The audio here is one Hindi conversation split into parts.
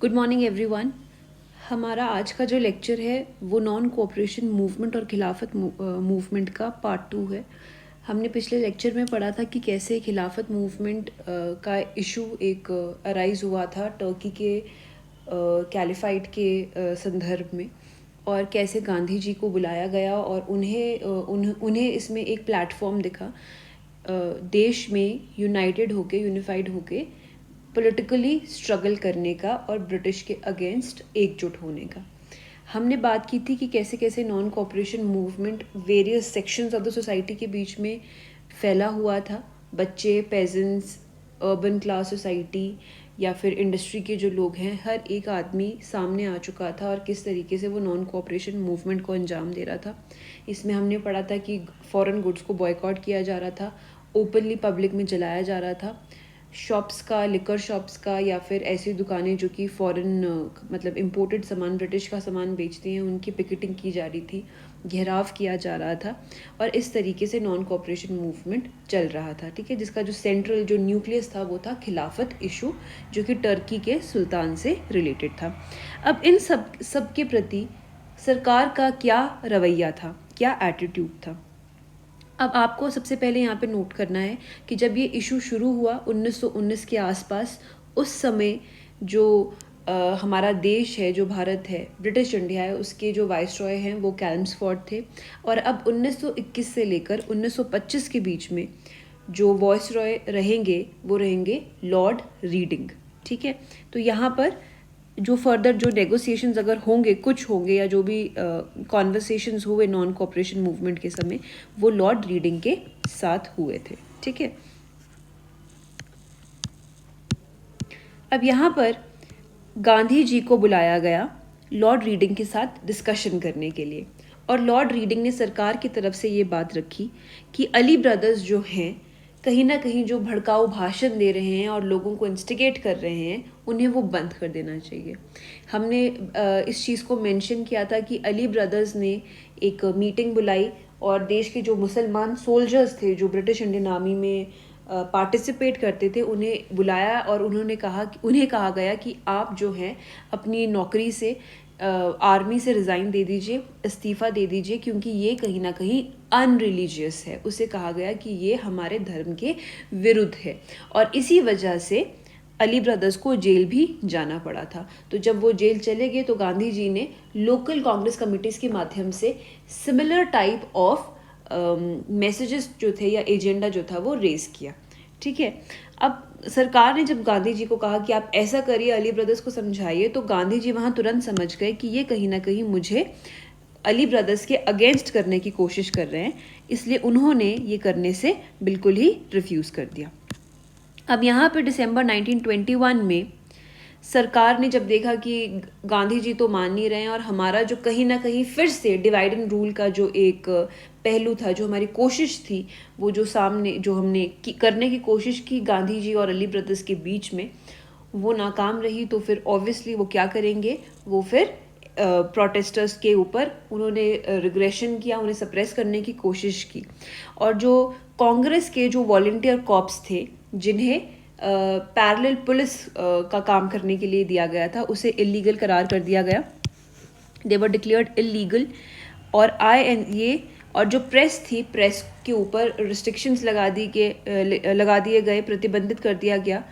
Good morning everyone. हमारा आज का जो लेक्चर है वो नॉन कोऑपरेशन मूवमेंट और खिलाफत मूवमेंट का पार्ट 2 है। हमने पिछले लेक्चर में पढ़ा था कि कैसे खिलाफत मूवमेंट का इशू एक अराइज हुआ था टर्की के कैलिफाइट के संदर्भ में, और कैसे गांधी जी को बुलाया गया और उन्हें इसमें एक प्लेटफॉर्म दिखा देश में यूनिफाइड होके पॉलिटिकली स्ट्रगल करने का और ब्रिटिश के अगेंस्ट एकजुट होने का। हमने बात की थी कि कैसे कैसे non cooperation movement various sections of the society के बीच में फैला हुआ था। बच्चे, पेजेंट्स, अर्बन क्लास सोसाइटी या फिर इंडस्ट्री के जो लोग हैं, हर एक आदमी सामने आ चुका था और किस तरीके से वो नॉन कोऑपरेशन मूवमेंट को अंजाम दे रहा था। इसमें हमने पढ़ा था कि फॉरेन गुड्स को बॉयकॉट किया जा रहा था, ओपनली पब्लिक में जलाया जा रहा था, शॉप्स का, लिकर शॉप्स का या फिर ऐसी दुकानें जो कि फॉरेन मतलब इम्पोर्टेड सामान, ब्रिटिश का सामान बेचती हैं, उनकी पिकेटिंग की जा रही थी, घेराव किया जा रहा था। और इस तरीके से नॉन कोऑपरेशन मूवमेंट चल रहा था, ठीक है, जिसका जो सेंट्रल जो न्यूक्लियस था वो था खिलाफत इशू, जो कि टर्की के सुल्तान से रिलेटेड था। अब इन सब के प्रति सरकार का क्या रवैया था, क्या एटीट्यूड था। अब आपको सबसे पहले यहाँ पे नोट करना है कि जब ये इशू शुरू हुआ 1919 के आसपास, उस समय जो हमारा देश है, जो भारत है, ब्रिटिश इंडिया है, उसके जो वाइसरॉय हैं वो कैल्म्सफोर्ड थे। और अब 1921 से लेकर 1925 के बीच में जो वाइसरॉय रहेंगे वो रहेंगे लॉर्ड रीडिंग, ठीक है। तो यहाँ पर जो फर्दर जो नेगोशिएशंस अगर होंगे, कुछ होंगे, या जो भी कॉन्वर्सेशंस हुए नॉन कोऑपरेशन मूवमेंट के समय, वो लॉर्ड रीडिंग के साथ हुए थे, ठीक है। अब यहाँ पर गांधी जी को बुलाया गया लॉर्ड रीडिंग के साथ डिस्कशन करने के लिए, और लॉर्ड रीडिंग ने सरकार की तरफ से ये बात रखी कि अली ब्रदर्स जो हैं, कहीं ना कहीं जो भड़काऊ भाषण दे रहे हैं और लोगों को इंस्टिगेट कर रहे हैं, उन्हें वो बंद कर देना चाहिए। हमने इस चीज़ को मेंशन किया था कि अली ब्रदर्स ने एक मीटिंग बुलाई और देश के जो मुसलमान सोल्जर्स थे, जो ब्रिटिश इंडियन आर्मी में पार्टिसिपेट करते थे, उन्हें बुलाया और उन्हें कहा गया कि आप जो हैं अपनी नौकरी से, आर्मी से रिज़ाइन दे दीजिए, इस्तीफ़ा दे दीजिए, क्योंकि ये कहीं ना कहीं अनरिलीजियस है। उसे कहा गया कि ये हमारे धर्म के विरुद्ध है, और इसी वजह से अली ब्रदर्स को जेल भी जाना पड़ा था। तो जब वो जेल चले गए तो गांधी जी ने लोकल कांग्रेस कमिटीज़ के माध्यम से सिमिलर टाइप ऑफ मैसेजेस जो थे या एजेंडा जो था वो रेज किया, ठीक है। अब सरकार ने जब गांधी जी को कहा कि आप ऐसा करिए, अली ब्रदर्स को समझाइए, तो गांधी जी वहाँ तुरंत समझ गए कि ये कहीं ना कहीं मुझे अली ब्रदर्स के अगेंस्ट करने की कोशिश कर रहे हैं, इसलिए उन्होंने ये करने से बिल्कुल ही रिफ्यूज़ कर दिया। अब यहाँ पे दिसंबर 1921 में सरकार ने जब देखा कि गांधी जी तो मान नहीं रहे हैं, और हमारा जो कहीं ना कहीं फिर से डिवाइड एंड रूल का जो एक पहलू था, जो हमारी कोशिश थी, वो जो सामने जो हमने करने की कोशिश की गांधी जी और अली ब्रदर्स के बीच में, वो नाकाम रही। तो फिर ऑब्वियसली वो क्या करेंगे, वो फिर प्रोटेस्टर्स के ऊपर उन्होंने रिग्रेशन किया, उन्हें सप्रेस करने की कोशिश की। और जो कांग्रेस के जो वॉलंटियर कॉर्प्स थे, जिन्हें पैरेलल पुलिस का काम करने के लिए दिया गया था, उसे इलीगल करार कर दिया गया। दे वर डिक्लेयर्ड इलीगल। और और जो प्रेस थी, प्रेस के ऊपर रिस्ट्रिक्शंस लगा दिए गए, प्रतिबंधित कर दिया गया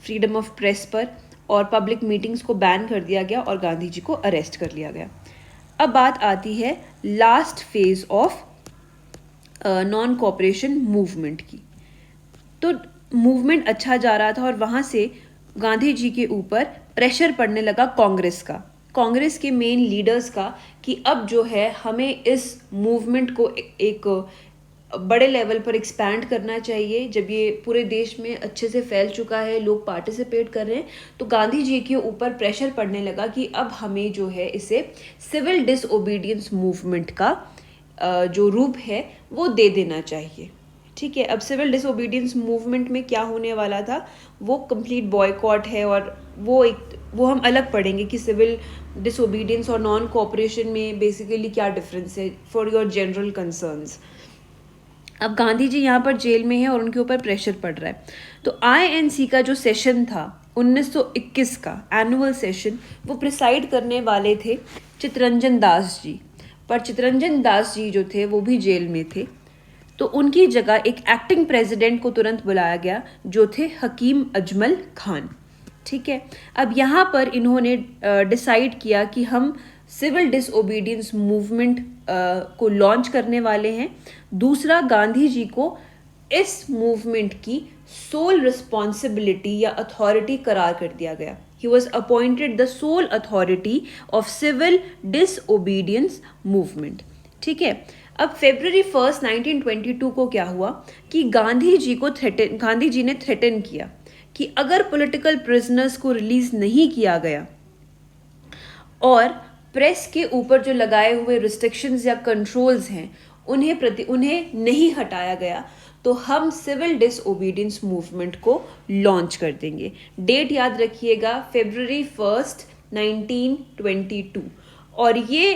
फ्रीडम ऑफ प्रेस पर, और पब्लिक मीटिंग्स को बैन कर दिया गया, और गांधी जी को अरेस्ट कर लिया गया। अब बात आती है last phase of non cooperation movement की। तो मूवमेंट अच्छा जा रहा था और वहाँ से गांधी जी के ऊपर प्रेशर पड़ने लगा कांग्रेस के मेन लीडर्स का, कि अब जो है हमें इस मूवमेंट को एक बड़े लेवल पर एक्सपैंड करना चाहिए। जब ये पूरे देश में अच्छे से फैल चुका है, लोग पार्टिसिपेट कर रहे हैं, तो गांधी जी के ऊपर प्रेशर पड़ने लगा कि अब हमें जो है इसे सिविल डिसओबीडियंस मूवमेंट का जो रूप है वो दे देना चाहिए, ठीक है। अब सिविल डिसओबीडियंस मूवमेंट में क्या होने वाला था, वो कंप्लीट बॉयकॉट है, और वो हम अलग पढ़ेंगे कि सिविल डिसओबीडियंस और नॉन कोऑपरेशन में बेसिकली क्या डिफरेंस है, फॉर योर जनरल कंसर्न्स। अब गांधी जी यहाँ पर जेल में है और उनके ऊपर प्रेशर पड़ रहा है। तो आईएनसी का जो सेशन था, 1921 का एनुअल सेशन वो प्रिसाइड करने वाले थे चित्तरंजन दास जी, पर चित्तरंजन दास जी जो थे वो भी जेल में थे, तो उनकी जगह एक एक्टिंग प्रेसिडेंट को तुरंत बुलाया गया जो थे हकीम अजमल खान। ठीक है, अब यहाँ पर इन्होंने डिसाइड किया कि हम सिविल डिसओबीडियंस मूवमेंट को लॉन्च करने वाले हैं। दूसरा, गांधी जी को इस मूवमेंट की सोल रिस्पॉन्सिबिलिटी या अथॉरिटी करार कर दिया गया। He was appointed the sole authority of civil disobedience movement. ठीक है, अब February 1, 1922 को क्या हुआ कि गांधी जी ने थ्रेटन किया कि अगर पॉलिटिकल प्रिजनर्स को रिलीज नहीं किया गया और प्रेस के ऊपर जो लगाए हुए रिस्ट्रिक्शंस या कंट्रोल्स हैं उन्हें नहीं हटाया गया, तो हम सिविल डिसओबीडियंस मूवमेंट को लॉन्च कर देंगे। डेट याद रखिएगा, February 1, 1922। और ये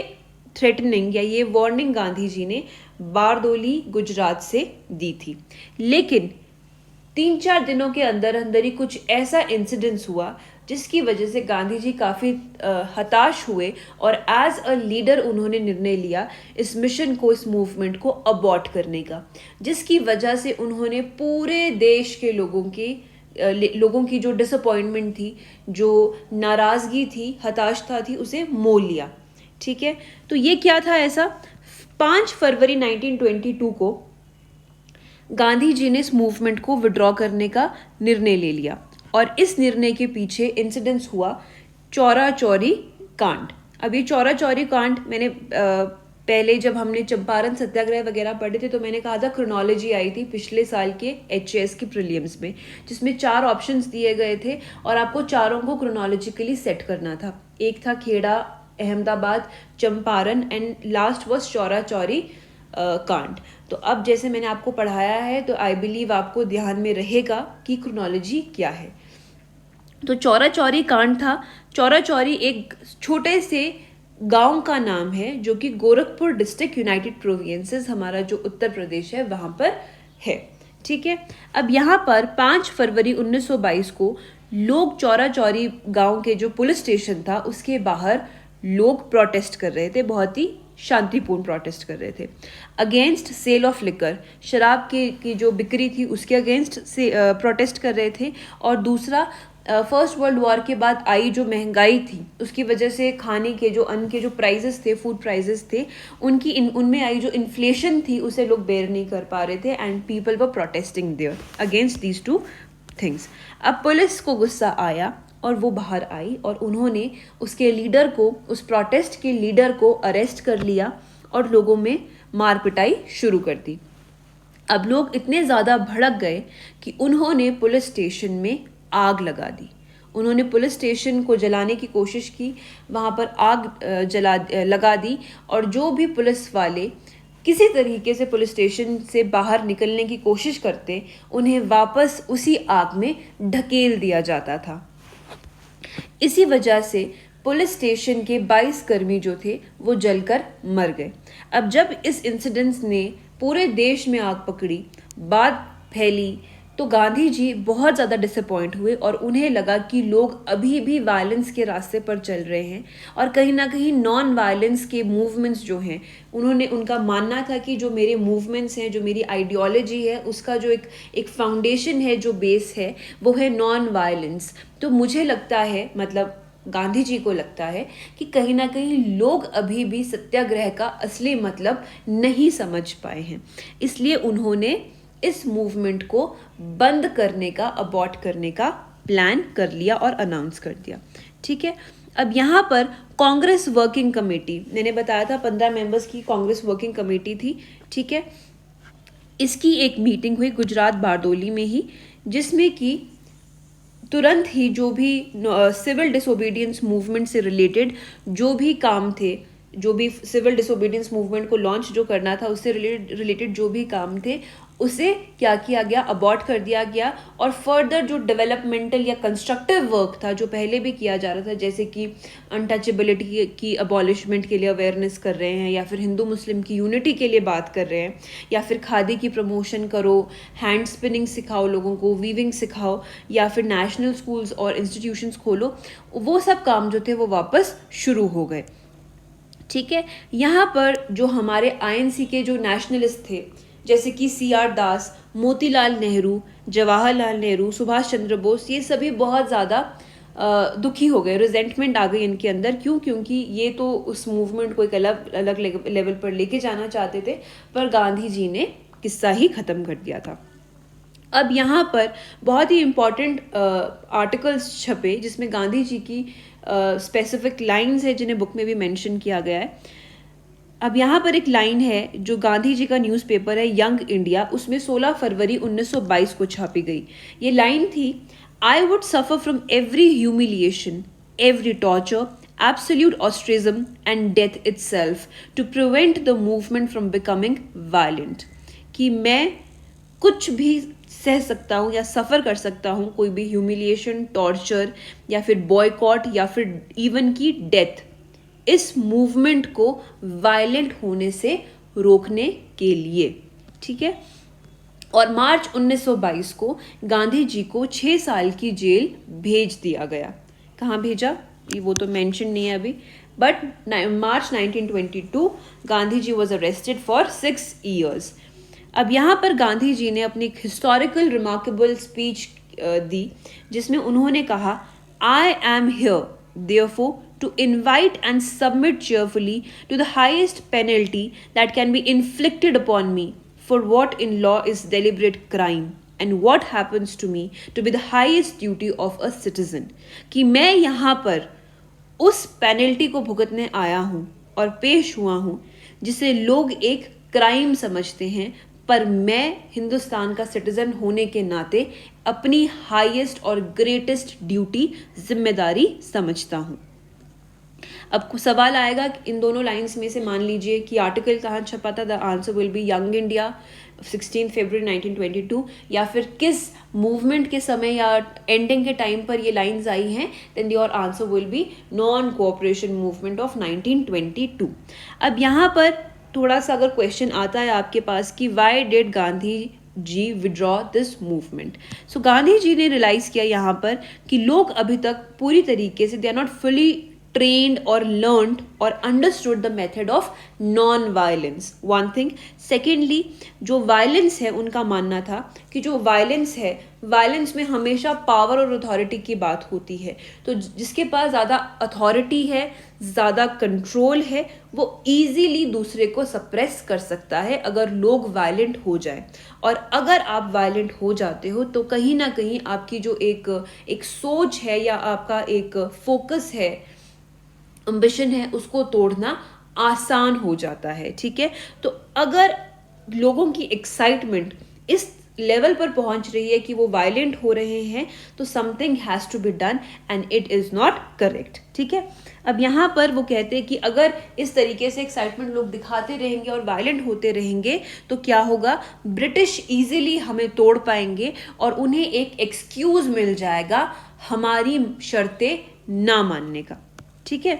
थ्रेटनिंग या ये वार्निंग गांधी जी ने बारदोली गुजरात से दी थी। लेकिन 3-4 दिनों के अंदर अंदर ही कुछ ऐसा इंसिडेंस हुआ जिसकी वजह से गांधी जी काफ़ी हताश हुए और एज अ लीडर उन्होंने निर्णय लिया इस मिशन को, इस मूवमेंट को अबॉर्ट करने का, जिसकी वजह से उन्होंने पूरे देश के लोगों की जो डिसअपॉइंटमेंट थी, जो नाराज़गी थी, हताशता थी, उसे मोल लिया। ठीक है, तो ये क्या था ऐसा? 5 फरवरी 1922 को गांधी जी ने इस मूवमेंट को विड्रॉ करने का निर्णय ले लिया और इस निर्णय के पीछे इंसिडेंस हुआ चौरा चौरी कांड। अब ये चौरा चौरी कांड मैंने पहले जब हमने चंपारण सत्याग्रह वगैरह पढ़े थे तो मैंने कहा था क्रोनोलॉजी आई थी पिछले साल के HAS की प्रीलिम्स में, जिसमें 4 ऑप्शंस दिए गए थे और आपको चारों को क्रोनोलॉजिकली सेट करना था। एक था Kheda, Ahmedabad, Champaran and last was Chaura Chauri कांड। तो अब जैसे मैंने आपको पढ़ाया है तो आई बिलीव आपको ध्यान में रहेगा कि क्रोनोलॉजी क्या है। तो चौरा चौरी कांड था। चौरा चौरी एक छोटे से गांव का नाम है जो कि गोरखपुर डिस्ट्रिक्ट यूनाइटेड प्रोविंसेस, हमारा जो उत्तर प्रदेश है, वहां पर है। ठीक है, अब यहाँ पर 5 फरवरी 1922 को लोग चौरा चौरी गांव के जो पुलिस स्टेशन था उसके बाहर लोग प्रोटेस्ट कर रहे थे, बहुत ही शांतिपूर्ण प्रोटेस्ट कर रहे थे अगेंस्ट सेल ऑफ लिकर, शराब की जो बिक्री थी उसके अगेंस्ट से प्रोटेस्ट कर रहे थे। और दूसरा, फर्स्ट वर्ल्ड वॉर के बाद आई जो महंगाई थी उसकी वजह से खाने के जो अन्न के जो प्राइजेस थे, फूड प्राइजेस थे, उनमें आई जो इन्फ्लेशन थी उसे लोग बेयर नहीं कर पा रहे थे and people were protesting there against these 2 things. अब पुलिस को गुस्सा आया और वो बाहर आई और उन्होंने उसके लीडर को, उस प्रोटेस्ट के लीडर को अरेस्ट कर लिया और लोगों में मार पिटाई शुरू कर दी। अब लोग इतने ज़्यादा भड़क गए कि उन्होंने पुलिस स्टेशन में आग लगा दी। उन्होंने पुलिस स्टेशन को जलाने की कोशिश की, वहाँ पर आग लगा दी और जो भी पुलिस वाले किसी तरीके से पुलिस स्टेशन से बाहर निकलने की कोशिश करते उन्हें वापस उसी आग में ढकेल दिया जाता था। इसी वजह से पुलिस स्टेशन के 22 कर्मी जो थे वो जलकर मर गए। अब जब इस इंसिडेंस ने पूरे देश में आग पकड़ी, बात फैली, तो गांधी जी बहुत ज़्यादा डिसअपॉइंट हुए और उन्हें लगा कि लोग अभी भी वायलेंस के रास्ते पर चल रहे हैं और कहीं ना कहीं नॉन वायलेंस के मूवमेंट्स जो हैं, उनका मानना था कि जो मेरे मूवमेंट्स हैं, जो मेरी आइडियोलॉजी है, उसका जो एक फाउंडेशन है, जो बेस है, वो है नॉन वायलेंस। तो मुझे लगता है, मतलब गांधी जी को लगता है कि कहीं ना कहीं लोग अभी भी सत्याग्रह का असली मतलब नहीं समझ पाए हैं, इसलिए उन्होंने इस मूवमेंट को बंद करने का, अबॉर्ट करने का प्लान कर लिया और अनाउंस कर दिया। ठीक है, अब यहाँ पर कांग्रेस वर्किंग कमेटी, मैंने बताया था 15 मेंबर्स की कांग्रेस वर्किंग कमेटी थी। ठीक है, इसकी एक मीटिंग हुई गुजरात बारदोली में ही, जिसमें कि तुरंत ही जो भी सिविल डिसोबीडियंस मूवमेंट से रिलेटेड जो भी काम थे, जो भी सिविल डिसोबीडियंस मूवमेंट को लॉन्च जो करना था उससे रिलेटेड जो भी काम थे उसे क्या किया गया, अबॉर्ट कर दिया गया। और फर्दर जो डेवलपमेंटल या कंस्ट्रक्टिव वर्क था जो पहले भी किया जा रहा था, जैसे कि अनटचेबिलिटी की अबॉलिशमेंट के लिए अवेयरनेस कर रहे हैं, या फिर हिंदू मुस्लिम की यूनिटी के लिए बात कर रहे हैं, या फिर खादी की प्रमोशन करो, हैंड स्पिनिंग सिखाओ लोगों को, वीविंग सिखाओ, या फिर नेशनल स्कूल्स और इंस्टीट्यूशंस खोलो, वो सब काम जो थे वो वापस शुरू हो गए। ठीक है, यहाँ पर जो हमारे आईएनसी के जो नेशनलिस्ट थे जैसे कि CR दास, मोतीलाल नेहरू, जवाहरलाल नेहरू, सुभाष चंद्र बोस, ये सभी बहुत ज़्यादा दुखी हो गए, रिजेंटमेंट आ गई इनके अंदर। क्यों? क्योंकि ये तो उस मूवमेंट को एक अलग लेवल पर लेके जाना चाहते थे, पर गांधी जी ने किस्सा ही ख़त्म कर दिया था। अब यहाँ पर बहुत ही इम्पॉर्टेंट आर्टिकल्स छपे जिसमें गांधी जी की स्पेसिफिक लाइन्स है जिन्हें बुक में भी मेंशन किया गया है। अब यहाँ पर एक लाइन है जो गांधी जी का न्यूज़पेपर है यंग इंडिया, उसमें 16 फरवरी 1922 को छापी गई। ये लाइन थी, I would suffer from every humiliation, every torture, absolute ostracism and death itself to prevent the movement from becoming violent. कि मैं कुछ भी सह सकता हूँ या सफ़र कर सकता हूँ, कोई भी ह्यूमिलिएशन, टॉर्चर या फिर बॉयकॉट या फिर इवन की डेथ, इस मूवमेंट को वायलेंट होने से रोकने के लिए। ठीक है, और मार्च 1922 को गांधी जी को 6 साल की जेल भेज दिया गया। कहाँ भेजा वो तो मेंशन नहीं है अभी, but March 1922 Gandhi ji was arrested for 6 years। अब यहाँ पर गांधी जी ने अपनी एक हिस्टोरिकल रिमार्केबल स्पीच दी जिसमें उन्होंने कहा, I am here therefore to invite and submit cheerfully to the highest penalty that can be inflicted upon me for what in law is deliberate crime and what happens to me to be the highest duty of a citizen। कि मैं यहाँ पर उस पेनल्टी को भुगतने आया हूँ और पेश हुआ हूँ जिसे लोग एक क्राइम समझते हैं, पर मैं हिंदुस्तान का सिटीजन होने के नाते अपनी हाईएस्ट और ग्रेटेस्ट ड्यूटी, जिम्मेदारी समझता हूँ। अब सवाल आएगा कि इन दोनों लाइंस में से मान लीजिए कि आर्टिकल कहाँ छपा था, the answer will be young India 16 फरवरी 1922, या फिर किस मूवमेंट के समय या एंडिंग के टाइम पर ये लाइंस आई हैं, then your answer will be non cooperation movement of 1922। अब यहाँ पर थोड़ा सा अगर क्वेश्चन आता है आपके पास कि why did Gandhi ji withdraw this movement, so Gandhi ji ने रियलाइज किया यहाँ पर कि लोग अभी तक पूरी तरीके से they are not fully trained or learned or understood the method of non-violence, one thing। secondly, जो violence है उनका मानना था कि जो violence है, violence में हमेशा power और authority की बात होती है, तो जिसके पास ज़्यादा authority है, ज़्यादा control है, वो easily दूसरे को suppress कर सकता है अगर लोग violent हो जाए। और अगर आप violent हो जाते हो तो कहीं ना कहीं आपकी जो एक सोच है या आपका एक focus है, एम्बिशन है, उसको तोड़ना आसान हो जाता है। ठीक है, तो अगर लोगों की एक्साइटमेंट इस लेवल पर पहुंच रही है कि वो वायलेंट हो रहे हैं, तो something has to be done and it is not correct. ठीक है, अब यहाँ पर वो कहते हैं कि अगर इस तरीके से एक्साइटमेंट लोग दिखाते रहेंगे और वायलेंट होते रहेंगे तो क्या होगा, ब्रिटिश इजीली हमें तोड़ पाएंगे और उन्हें एक एक्सक्यूज मिल जाएगा हमारी शर्तें ना मानने का। ठीक है,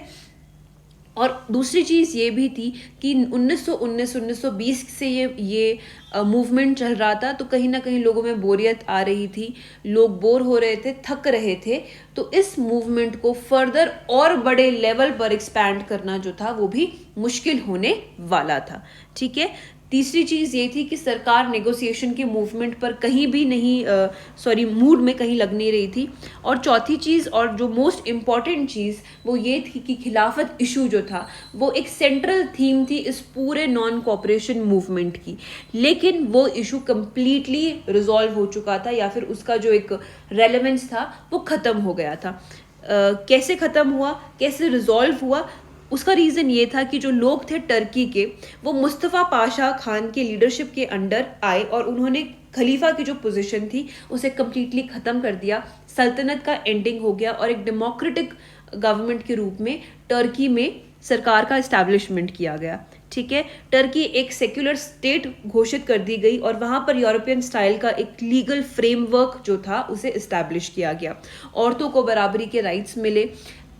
और दूसरी चीज़ ये भी थी कि 1919-1920 से ये मूवमेंट चल रहा था, तो कहीं ना कहीं लोगों में बोरियत आ रही थी, लोग बोर हो रहे थे, थक रहे थे, तो इस मूवमेंट को फर्दर और बड़े लेवल पर एक्सपैंड करना जो था वो भी मुश्किल होने वाला था। ठीक है, तीसरी चीज़ ये थी कि सरकार नेगोशिएशन के मूवमेंट पर कहीं भी नहीं मूड में कहीं लग नहीं रही थी। और चौथी चीज़ और जो मोस्ट इम्पॉर्टेंट चीज़ वो ये थी कि खिलाफत इशू जो था वो एक सेंट्रल थीम थी इस पूरे नॉन कोऑपरेशन मूवमेंट की, लेकिन वो इशू कम्प्लीटली रिजॉल्व हो चुका था या फिर उसका जो एक रेलेवेंस था वो ख़त्म हो गया था। कैसे ख़त्म हुआ, कैसे रिजॉल्व हुआ, उसका रीज़न ये था कि जो लोग थे टर्की के, वो मुस्तफ़ा पाशा खान के लीडरशिप के अंडर आए और उन्होंने खलीफा की जो पोजीशन थी उसे कम्प्लीटली ख़त्म कर दिया, सल्तनत का एंडिंग हो गया और एक डेमोक्रेटिक गवर्नमेंट के रूप में टर्की में सरकार का इस्टेब्लिशमेंट किया गया। ठीक है, टर्की एक सेक्युलर स्टेट घोषित कर दी गई और वहाँ पर यूरोपियन स्टाइल का एक लीगल फ्रेमवर्क जो था उसे इस्टेब्लिश किया गया। औरतों को बराबरी के राइट्स मिले,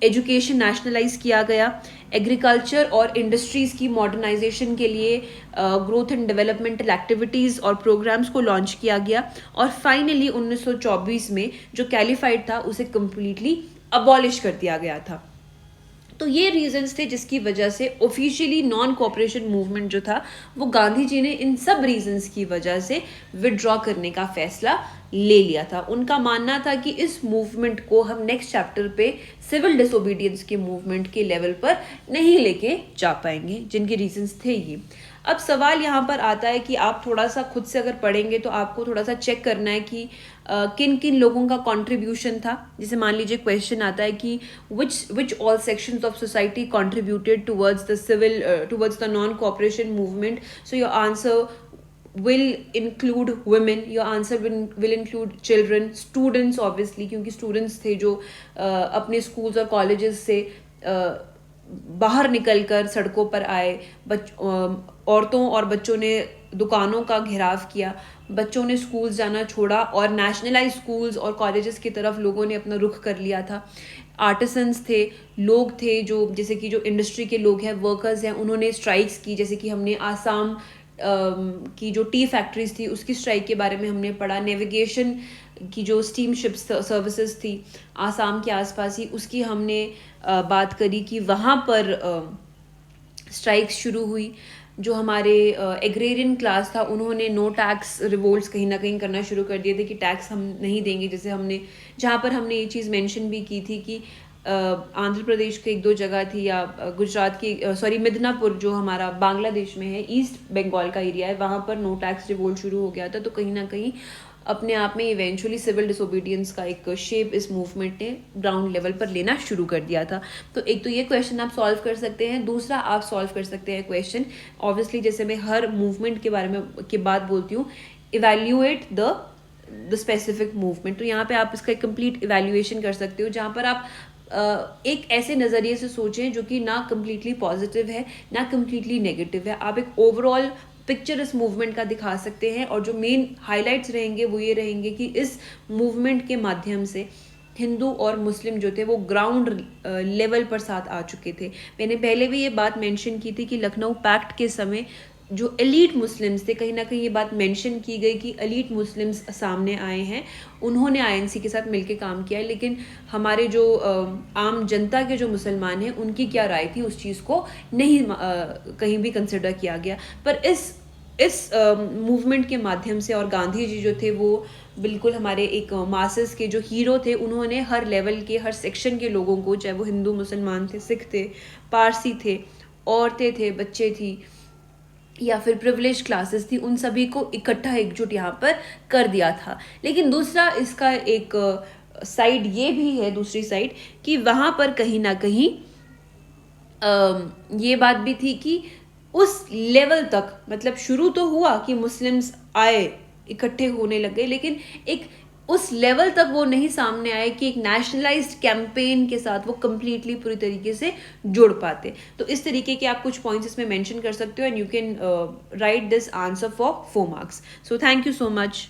एजुकेशन नेशनलाइज किया गया, एग्रीकल्चर और इंडस्ट्रीज़ की मॉडर्नाइजेशन के लिए ग्रोथ एंड डेवलपमेंटल एक्टिविटीज़ और प्रोग्राम्स को लॉन्च किया गया और फाइनली 1924 में जो कैलिफाइड था उसे कम्प्लीटली अबॉलिश कर दिया गया था। तो ये रीजंस थे जिसकी वजह से ऑफिशियली नॉन कोऑपरेशन मूवमेंट जो था वो गांधी जी ने इन सब रीजंस की वजह से विड्रॉ करने का फैसला ले लिया था। उनका मानना था कि इस मूवमेंट को हम नेक्स्ट चैप्टर पे सिविल डिसोबीडियंस के मूवमेंट के लेवल पर नहीं लेके जा पाएंगे, जिनके रीजंस थे ये। अब सवाल यहाँ पर आता है कि आप थोड़ा सा खुद से अगर पढ़ेंगे तो आपको थोड़ा सा चेक करना है कि किन किन लोगों का कंट्रीब्यूशन था। जैसे मान लीजिए क्वेश्चन आता है कि which all sections of society contributed towards the non cooperation movement, so your answer will include women, your answer will include children, students obviously, क्योंकि students थे जो अपने schools और colleges से बाहर निकलकर सड़कों पर आए। औरतों और बच्चों ने दुकानों का घेराव किया, बच्चों ने स्कूल्स जाना छोड़ा और नेशनलाइज स्कूल्स और कॉलेजेस की तरफ लोगों ने अपना रुख कर लिया था। आर्टिसंस थे, लोग थे जो जैसे कि जो इंडस्ट्री के लोग हैं, वर्कर्स हैं, उन्होंने स्ट्राइक्स की। जैसे कि हमने आसाम की जो टी फैक्ट्रीज थी उसकी स्ट्राइक के बारे में हमने पढ़ा। नेविगेशन की जो स्टीम शिप्स सर्विसेज थी आसाम के आसपास ही, उसकी हमने बात करी कि वहाँ पर स्ट्राइक्स शुरू हुई। जो हमारे एग्रेरियन क्लास था उन्होंने नो टैक्स रिवोल्ट्स कहीं ना कहीं करना शुरू कर दिए थे कि टैक्स हम नहीं देंगे। जैसे हमने जहाँ पर हमने ये चीज़ मेंशन भी की थी कि आंध्र प्रदेश के एक दो जगह थी या गुजरात की मिदनापुर जो हमारा बांग्लादेश में है, ईस्ट बंगाल का एरिया है, वहाँ पर नो टैक्स रिवोल्ट शुरू हो गया था। तो कहीं ना कहीं अपने आप में इवेंचुअली सिविल डिसोबीडियंस का एक शेप इस मूवमेंट ने ग्राउंड लेवल पर लेना शुरू कर दिया था। तो एक तो ये क्वेश्चन आप सॉल्व कर सकते हैं। दूसरा आप सॉल्व कर सकते हैं क्वेश्चन, ऑब्वियसली जैसे मैं हर मूवमेंट के बारे में के बाद बोलती हूँ, इवैल्यूएट द स्पेसिफिक मूवमेंट। तो यहाँ पे आप इसका कंप्लीट इवैल्यूएशन कर सकते हो, जहाँ पर आप एक ऐसे नज़रिए से सोचें जो कि ना कम्प्लीटली पॉजिटिव है ना कम्प्लीटली नेगेटिव है। आप एक ओवरऑल पिक्चर इस मूवमेंट का दिखा सकते हैं और जो मेन हाइलाइट्स रहेंगे वो ये रहेंगे कि इस मूवमेंट के माध्यम से हिंदू और मुस्लिम जो थे वो ग्राउंड लेवल पर साथ आ चुके थे। मैंने पहले भी ये बात मेंशन की थी कि लखनऊ पैक्ट के समय जो एलीट मुस्लिम्स थे, कहीं ना कहीं ये बात मेंशन की गई कि एलीट मुस्लिम्स सामने आए हैं, उन्होंने आईएनसी के साथ मिलकर काम किया है। लेकिन हमारे जो आम जनता के जो मुसलमान हैं उनकी क्या राय थी उस चीज़ को नहीं कहीं भी कंसिडर किया गया। पर इस मूवमेंट के माध्यम से और गांधी जी जो थे वो बिल्कुल हमारे एक मासेस के जो हीरो थे, उन्होंने हर लेवल के हर सेक्शन के लोगों को, चाहे वो हिंदू मुसलमान थे, सिख थे, पारसी थे, औरतें थे, बच्चे थी या फिर प्रिविलेज क्लासेस थी, उन सभी को इकट्ठा एकजुट यहाँ पर कर दिया था। लेकिन दूसरा इसका एक साइड ये भी है, दूसरी साइड, कि वहाँ पर कहीं ना कहीं ये बात भी थी कि उस लेवल तक, मतलब शुरू तो हुआ कि मुस्लिम्स आए, इकट्ठे होने लग गए, लेकिन एक उस लेवल तक वो नहीं सामने आए कि एक नेशनलाइज्ड कैंपेन के साथ वो कंप्लीटली पूरी तरीके से जुड़ पाते। तो इस तरीके के आप कुछ पॉइंट्स इसमें मेंशन कर सकते हो and you can write this answer for 4 marks. So thank you so much.